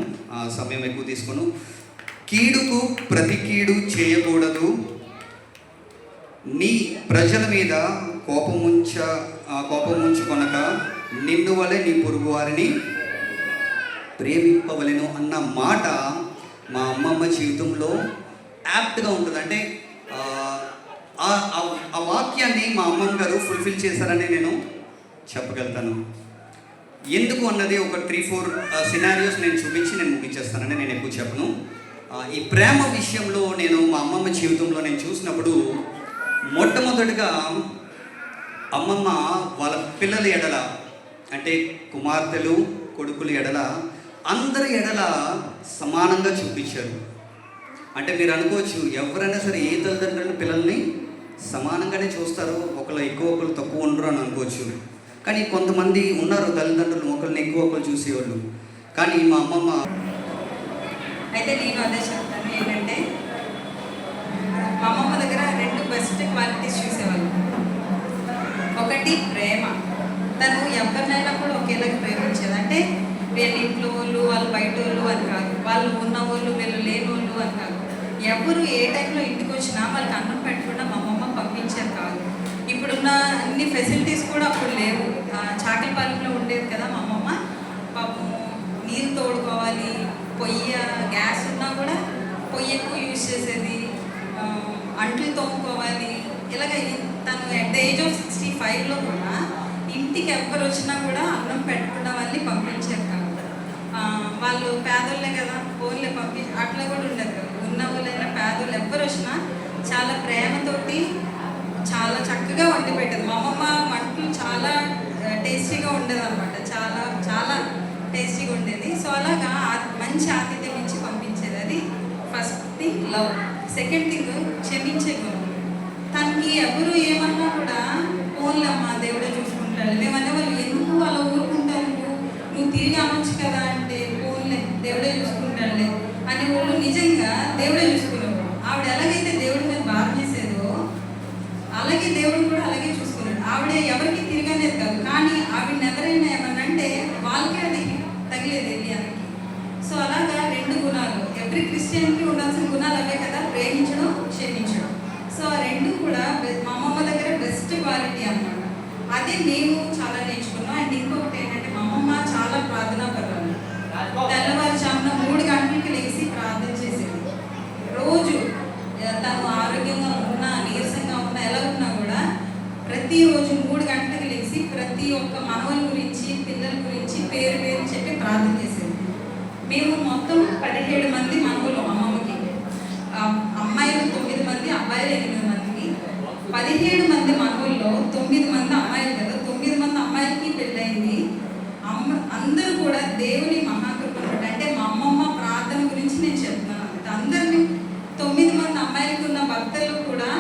సమయం ఎక్కువ తీసుకోను. కీడుకు ప్రతి కీడు చేయకూడదు, నీ ప్రజల మీద కోపముంచుకొనక నిన్ను వలె నీ పొరుగు వారిని ప్రేమింపవలెను అన్న మాట మా అమ్మమ్మ జీవితంలో యాప్ట్గా ఉంటుంది. అంటే ఆ వాక్యాన్ని మా అమ్మమ్మ గారు ఫుల్ఫిల్ చేశారని నేను చెప్పగలుగుతాను. ఎందుకు అన్నది ఒక 3-4 సినారియోస్ నేను చూపించి నేను ముగించేస్తానండి. నేను ఎక్కువ చెప్పను. ఈ ప్రేమ విషయంలో నేను మా అమ్మమ్మ జీవితంలో నేను చూసినప్పుడు, మొట్టమొదటిగా అమ్మమ్మ వాళ్ళ పిల్లల ఎడల, అంటే కుమార్తెలు కొడుకుల ఎడల, అందరి ఎడల సమానంగా చూపించారు. అంటే మీరు అనుకోవచ్చు, ఎవరైనా సరే ఏ తల్లిదండ్రులు పిల్లల్ని సమానంగానే చూస్తారు, ఒకళ్ళు ఎక్కువ ఒకళ్ళు తక్కువ ఉండరు అని అనుకోవచ్చు. కానీ కొంతమంది ఉన్నారు తల్లిదండ్రులు ఒకళ్ళని ఎక్కువ ఒకళ్ళు చూసేవాళ్ళు. కానీ మా అమ్మమ్మ అయితే నేను అదే చెప్తాను ఏంటంటే, మా అమ్మమ్మ దగ్గర 2 బెస్ట్ క్వాలిటీస్ చూసేవాళ్ళు. ఒకటి ప్రేమ. తను ఎవరినైనా కూడా ఒకేలాగా ప్రేమించేది. అంటే వీళ్ళ ఇంట్లో వాళ్ళు, వాళ్ళు బయట వాళ్ళు అని కాదు, వాళ్ళు ఉన్న వాళ్ళు వీళ్ళు లేని వాళ్ళు అని కాదు. ఎవరు ఏ టైంలో ఇంటికి వచ్చినా వాళ్ళకి అన్నం పెట్టకుండా మా అమ్మమ్మ పంపించేది కాదు. ఇప్పుడున్న అన్ని ఫెసిలిటీస్ కూడా అప్పుడు లేవు. చాకలిపాలెంలో ఉండేది కదా మా అమ్మమ్మ. పాపం నీళ్ళు తోడుకోవాలి, గ్యాస్ ఉన్నా కూడా పొయ్యి ఎక్కువ యూజ్ చేసేది, అంట్లు తోముకోవాలి. ఇలాగ తను అట్ ద ఏజ్ ఆఫ్ 65లో కూడా ఇంటికి ఎవరు వచ్చినా కూడా అన్నం పెట్టకుండా వాళ్ళని పంపించారు కాదు. వాళ్ళు పేదోళ్ళే కదా, ఫోన్లే అట్లా కూడా ఉండదు కదా. ఉన్న వాళ్ళైనా పేదోళ్ళు ఎవరు వచ్చినా చాలా ప్రేమతోటి చాలా చక్కగా వండి పెట్టేది. మా అమ్మమ్మ వంటలు చాలా టేస్టీగా ఉండేది అనమాట. చాలా చాలా టేస్టీగా ఉండేది. సో అలాగా మంచి ఆతిథ్యం ఇచ్చి పంపించేది. అది first thing love. Second thing క్షమించే గుణం. తనకి ఎవరు ఏమన్నా కూడా ఫోన్లమ్మా దేవుడే చూసుకుంటాడు. మేమనే వాళ్ళు ఎందుకు అలా ఊరుకుంటారు, నువ్వు తిరిగి అనొచ్చు కదా అంటే ఫోన్లే దేవుడే చూసుకుంటాడులే అనే వాళ్ళు నిజంగా దేవుడే చూసుకునేవాడు. ఆవిడ ఎలాగైతే దేవుడి మీద బాధ చేసేదో అలాగే దేవుడు కూడా అలాగే చూసుకున్నాడు. ఆవిడ ఎవరికి తిరగలేదు కాదు, కానీ ఆవిడని ఎవరైనా ఏమన్నా అంటే వాళ్ళకే అది తగిలేదు ఏరియాకి. సో అలాగా 2 గుణాలు ఎవ్రీ క్రిస్టియన్కి ఉండాల్సిన గుణాలు అవే కదా, ప్రేమించడం, క్షమించడం. సో ఆ 2 కూడా మా అమ్మమ్మ దగ్గర బెస్ట్ క్వాలిటీ అన్నమాట. అదే మేము చాలా నేర్చుకున్నాం. అండ్ ఇంకొకటి ఏంటంటే మా అమ్మమ్మ చాలా ప్రార్థనా పరురాలు. తెల్లవారుజామున 3 గంటలకి లేచి ప్రార్థన చేసేది. రోజు తను ఆరోగ్యంగా ఉన్నా, నీరసంగా ఉన్నా, ఎలా ఉన్నా కూడా ప్రతిరోజు 3 గంటలకు లేచి ప్రతి ఒక్క మనవల గురించి, పిల్లల గురించి పేరు పేరు చెప్పి ప్రార్థన చేసేది. మేము మొత్తం 17 మంది మనవలు అమ్మమ్మకి. అమ్మాయిలు 9 మంది, అబ్బాయిలు 8 మందికి. 17 మంది మనవల్లో 9 మంది అమ్మాయిలు కదా, 9 మంది అమ్మాయిలకి పెళ్ళయింది. అందరూ కూడా దేవుని మహాకృపను అంటే మా అమ్మమ్మ ప్రార్థన గురించి నేను చెప్తున్నాను. అందరినీ 9 మంది అమ్మాయిలకు ఉన్న భక్తులు కూడా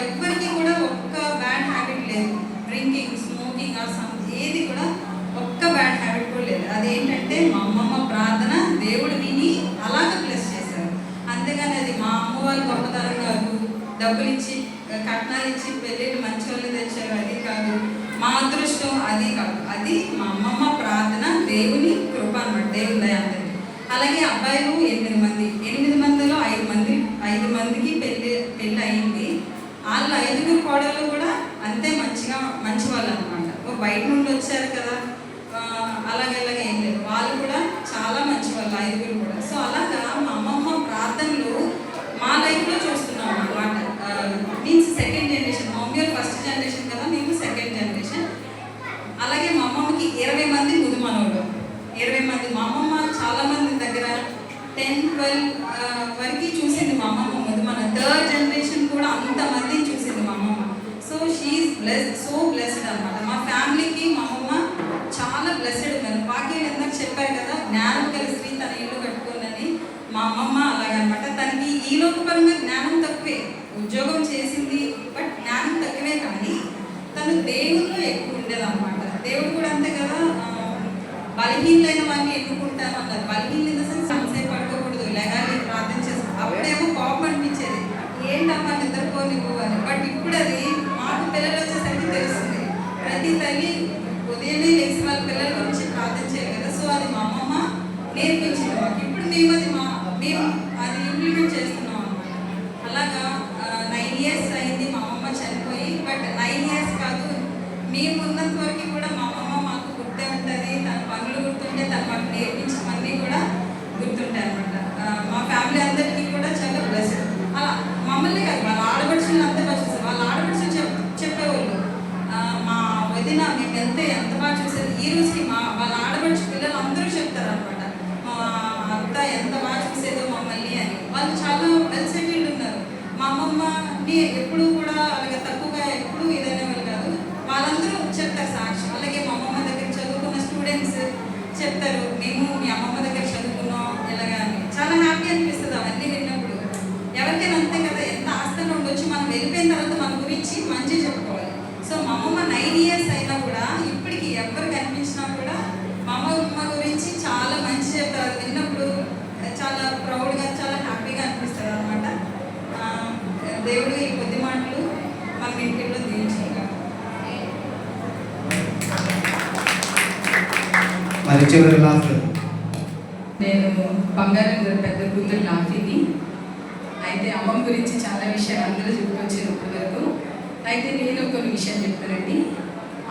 ఎవ్వరికి కూడా ఒక్క బ్యాడ్ హ్యాబిట్ లేదు. డ్రింకింగ్, స్మోకింగ్ ఏది కూడా ఒక్క బ్యాడ్ హ్యాబిట్ కూడా లేదు. అదేంటంటే మా అమ్మమ్మ ప్రార్థన దేవుడు విని అలాగ బ్లెస్ చేశారు. అంతేగాని అది మా అమ్మ వాళ్ళు గొప్పతనం కాదు, డబ్బులు ఇచ్చి కట్నాలు ఇచ్చి పెళ్ళిళ్ళు మంచి వాళ్ళు తెచ్చారు అది కాదు, మా అదృష్టం అది కాదు. అది మా అమ్మమ్మ ప్రార్థన, దేవుని కృప అన్నమాట, దేవుని దయ అందరికీ. అలాగే అబ్బాయిలు 8 మంది. 8 మందిలో 5 మందికి పెళ్ళి అయింది. వాళ్ళు 5 కోడళ్ళు కూడా అంతే మంచి వాళ్ళు అనమాట. బయట నుండి వచ్చారు కదా, అలాగే ఏం లేదు, వాళ్ళు కూడా చాలా మంచి వాళ్ళు 5 కూడా. సో అలాగా మా అమ్మమ్మ ప్రార్థనలు మా లైఫ్లో చూస్తున్నాం అన్నమాట. Means second generation. మా మమ్మీ ఫస్ట్ జనరేషన్ కదా, మేము సెకండ్ జనరేషన్. అలాగే మా అమ్మమ్మకి 20 మంది ముదు మనవులు. 20 మంది. మా అమ్మమ్మ చాలా మంది దగ్గర 10-12 వరకు చూసింది మా అమ్మమ్మ ముదు మన. 3rd జనరేషన్ కూడా అంతమంది చూసింది మా అమ్మమ్మ. So she is blessed, so blessed అనమాట. మా ఫ్యామిలీకి మా అమ్మమ్మ చాలా బ్లెస్డ్ ఉన్నారు. వాక్యం ఎందుకు చెప్పారు కదా, జ్ఞానం గల స్త్రీ తన ఇల్లు కట్టుకోనని. మా అమ్మమ్మ అలాగనమాట. తనకి ఈ లోకపరంగా జ్ఞానం తక్కువే, ఉద్యోగం చేసింది బట్ జ్ఞానం తక్కువే, కానీ తను దేవుల్లో ఎక్కువ ఉండేది అనమాట. దేవుడు కూడా అంతే కదా, బలహీనైన వారిని ఎన్నుకుంటాను అన్నారు. బలహీన ఇన్ ద సెన్స్ సంసేపు పడుకోకూడదు, లెగాలి ప్రార్థన చేస్తాం. అప్పుడేమో కోపం అనిపించేది, ఏంటమ్మా నిద్రపోనివ్వు అని. బట్ ఇప్పుడు అది మాకు పిల్లలు వచ్చేసరికి తెలుస్తుంది. ప్రతి తల్లి ఉదయమే లేచి వాళ్ళ పిల్లల గురించి ప్రార్థన చేయాలి కదా. సో అది మా అమ్మమ్మ నేర్పించింది మాకు. ఇప్పుడు మేము అది ఇంప్లిమెంట్ చేస్తున్నాం అన్నమాట. అలాగా 9 years అయింది మా అమ్మమ్మ చనిపోయి. బట్ 9 years కాదు, మేము ఉన్నంత వరకు కూడా మా అమ్మమ్మ మాకు గుర్తే ఉంటుంది. తన పనులు గుర్తుంటే, తన మాకు నేర్పించమన్నీ కూడా గుర్తుంటాయి అనమాట. మా ఫ్యామిలీ అందరికీ కూడా చాలా బ్లెస్డ్. అలా మమ్మల్ని కాదు, వాళ్ళ ఆడపడుచులు అంతా వచ్చేసారు. వాళ్ళ ఆడపడుచులు చెప్పేవాళ్ళు, మా వదిన మేము ఎంత బాగా చూసేది. ఈ రోజుకి వాళ్ళ ఆడపడుచు పిల్లలు అందరూ చెప్తారు అనమాట, మా అత్త ఎంత బాగా చూసేదో మమ్మల్ని అని. వాళ్ళు చాలా వెల్ సెటిల్డ్ ఉన్నారు. మా అమ్మమ్మని ఎప్పుడు కూడా అలాగే తక్కువగా ఎప్పుడు ఇదనే వాళ్ళు కాదు. వాళ్ళందరూ చెప్తారు సాక్షి. అలాగే మా అమ్మమ్మ దగ్గర చదువుకున్న స్టూడెంట్స్ చెప్తారు, మేము మీ అమ్మమ్మ దగ్గర చదువుకున్నాం ఇలాగా అని. చాలా హ్యాపీ అనిపిస్తుంది అవన్నీ విన్నప్పుడు. ఎవరికైనా అంతే కదా, ఎంత ఆస్తి ఉండొచ్చు, మనం వెళ్ళిపోయిన తర్వాత మన గురించి మంచి చెప్పుకోవాలి. సో మా అమ్మమ్మ 9 years అయినా కూడా ఇప్పటికి ఎవరు కనిపించినా కూడా మా అమ్మమ్మ గురించి చాలా మంచి చెప్తారు. విన్నప్పుడు చాలా ప్రౌడ్ దేవుడు ఈ కొద్ది మాటలు మన ఇంటిలో దీవించారు. మరి చివరి లాస్ట్ నేను బంగారం గారి పెద్ద కూతురు లాఫీని. అయితే అమ్మమ్మ గురించి చాలా విషయాలు అందరూ చెప్పుకొచ్చారు ఇప్పటి వరకు. అయితే నేను కొన్ని విషయాలు చెప్తానండి.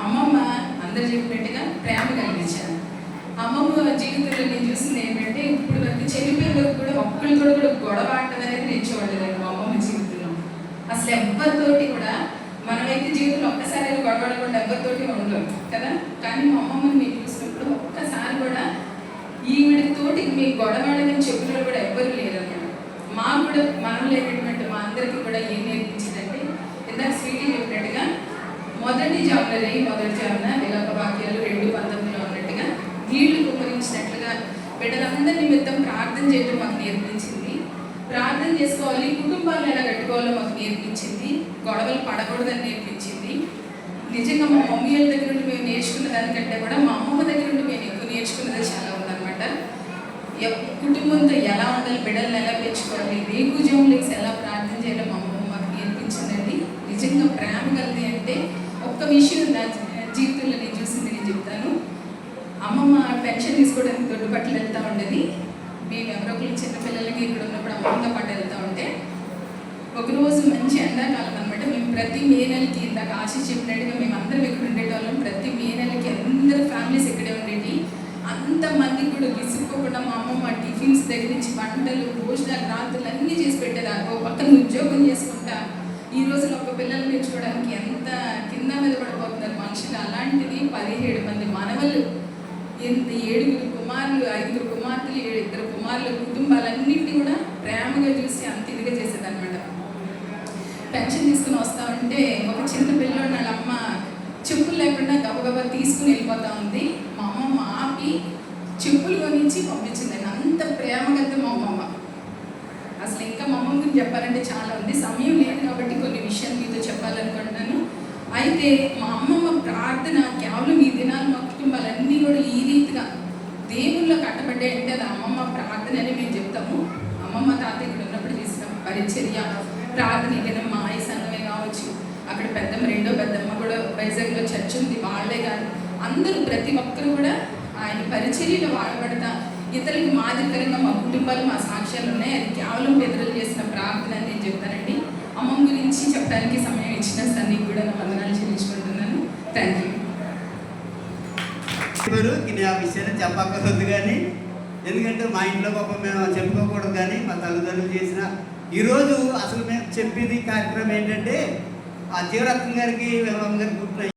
అమ్మమ్మ అందరూ చెప్పినట్టుగా ప్రేమ కల్పించాను. అమ్మమ్మ జీవితంలో నేను చూసింది ఏంటంటే ఇప్పుడు వరకు చనిపోయే వరకు కూడా ఒక్కరితో కూడా గొడవ ఆడటం అనేది నేర్చుకోవట్లేదు మా అమ్మమ్మ జీవితంలో. అసలు ఎవరితోటి కూడా మనమైతే జీవితంలో ఒక్కసారి గొడవ ఆడకుండా ఎవరితోటి ఉండలేం కదా. కానీ మా అమ్మమ్మని మేము చూసినప్పుడు ఒక్కసారి కూడా ఈవిడితోటి మీ గొడవడని చెప్పిన కూడా ఎవ్వరు లేరన్నమాట. మాకు కూడా మనం లేనటువంటి మా అందరికీ కూడా ఏం నేర్పించిందంటే ఇందాక స్వీటీ చెప్పినట్టుగా మొదటి జాబున విలాప వాక్యాలు 2:19 ఉన్నట్టుగా నీళ్లు కుమ్మరించినట్లుగా బిడ్డలందరి నిమిత్తం ప్రార్థన చేయడం మాకు నేర్పించింది. ప్రార్థన చేసుకోవాలి, కుటుంబాలను ఎలా కట్టుకోవాలో మాకు నేర్పించింది. గొడవలు పడకూడదని నేర్పించింది. నిజంగా మా మమ్మీ వాళ్ళ దగ్గర నుండి మేము నేర్చుకున్న దానికంటే కూడా మా అమ్మమ్మ దగ్గర నుండి మేము ఎక్కువ నేర్చుకున్నది చాలా ఉందన్నమాట. కుటుంబంతో ఎలా ఉండాలి, బిడ్డలను ఎలా పెంచుకోవాలి, రేగుజాములకి ఎలా ప్రార్థన చేయాలో మా అమ్మమ్మ మాకు నేర్పించిందండి. నిజంగా ప్రేమ కలిగి అంటే ఒక్క విషయం నా జీవితంలో నేను చూసింది నేను చెప్తాను. అమ్మమ్మ పెన్షన్ తీసుకోవడానికి దొడ్డుపట్లు వెళ్తూ ఉండేది. మేము ఎవరో ఒకరు చిన్నపిల్లలకి ఇక్కడ ఉన్నప్పుడు అమ్మమ్మతో పాటు వెళ్తూ ఉంటే ఒకరోజు మంచి ఎండాకాలం అనమాట. మేము ప్రతి మే నెలకి ఇందాక ఆశ చెప్పినట్టుగా మేము అందరం ఇక్కడ ఉండేటోళ్ళం. ప్రతి మే నెలకి అందరు ఫ్యామిలీస్ ఇక్కడే ఉండేవి. అంతమందికి కూడా విసుక్కోకుండా మా అమ్మమ్మ టిఫిన్స్ దగ్గర నుంచి వంటలు, భోజనాలు, రాత్రులు అన్నీ చేసి పెట్టేదాన్ని. ఒక పక్కన ఉద్యోగం చేసుకుంటా ఈ రోజులో ఒక పిల్లల్ని పెంచుకోవడానికి ఎంత కింద మీద పడిపోతున్నారు మనుషులు. అలాంటిది 17 మంది మనవళ్ళు, 7 కుమారులు, 5 కుమార్తెలు, 2 కుమారుల కుటుంబాలన్నింటినీ కూడా ప్రేమగా చూసి అంత ఇదిగా చేసేదన్నమాట. పెన్షన్ తీసుకుని వస్తా ఉంటే ఒక చిన్న పిల్లోడు వాళ్ళ అమ్మ చెప్పులు లేకుండా గబగబా తీసుకుని వెళ్ళిపోతా ఉంది. మా అమ్మమ్మ ఆపి చెప్పులు కొనిచ్చి పంపించిందండి. అంత ప్రేమగా మా అమ్మమ్మ. అసలు ఇంకా మా అమ్మమ్మ గురించి చెప్పాలంటే చాలా ఉంది. సమయం లేదు కాబట్టి కొన్ని విషయాలు మీతో చెప్పాలనుకుంటున్నాను. అయితే మా అమ్మమ్మ ప్రార్థన కేవలం ఈ దినాలు మా కుటుంబాలన్నీ కూడా ఈ రీతిగా దేవుళ్ళో కట్టబడ్డాయి అంటే అది అమ్మమ్మ ప్రార్థన అని మేము చెప్తాము. అమ్మమ్మ తాత ఇక్కడ ఉన్నప్పుడు చేసిన పరిచర్య ప్రార్థన ఏదైనా మా ఈ సంఘమే కావచ్చు, అక్కడ పెద్దమ్మ, రెండో పెద్దమ్మ కూడా వైజాగ్లో చర్చ్ ఉంది, వాళ్ళే కాదు అందరూ ప్రతి ఒక్కరు కూడా ఆయన పరిచర్యలో వాడబడతా ఇతరులకు మాదిరికరంగా మా కుటుంబాలు, మా సాక్ష్యాలు ఉన్నాయి. అది కేవలం పితరులు చేసిన ప్రార్థన అని నేను చెప్తానండి. అమ్మమ్మ గురించి చెప్పడానికి సమయం ఇచ్చిన సన్నికి కూడా నా వందనాలు చెల్లించుకుంటున్నాను. Thank you. నేను ఆ విషయాన్ని చెప్పక్కర్లేదు కానీ, ఎందుకంటే మా ఇంట్లో గొప్ప మేము చెప్పుకోకూడదు కానీ మా తల్లిదండ్రులు చేసిన ఈరోజు అసలు మేము చెప్పేది కార్యక్రమం ఏంటంటే ఆ జీవరత్నం గారికి, వేమమ్మ గారికి పుట్టిన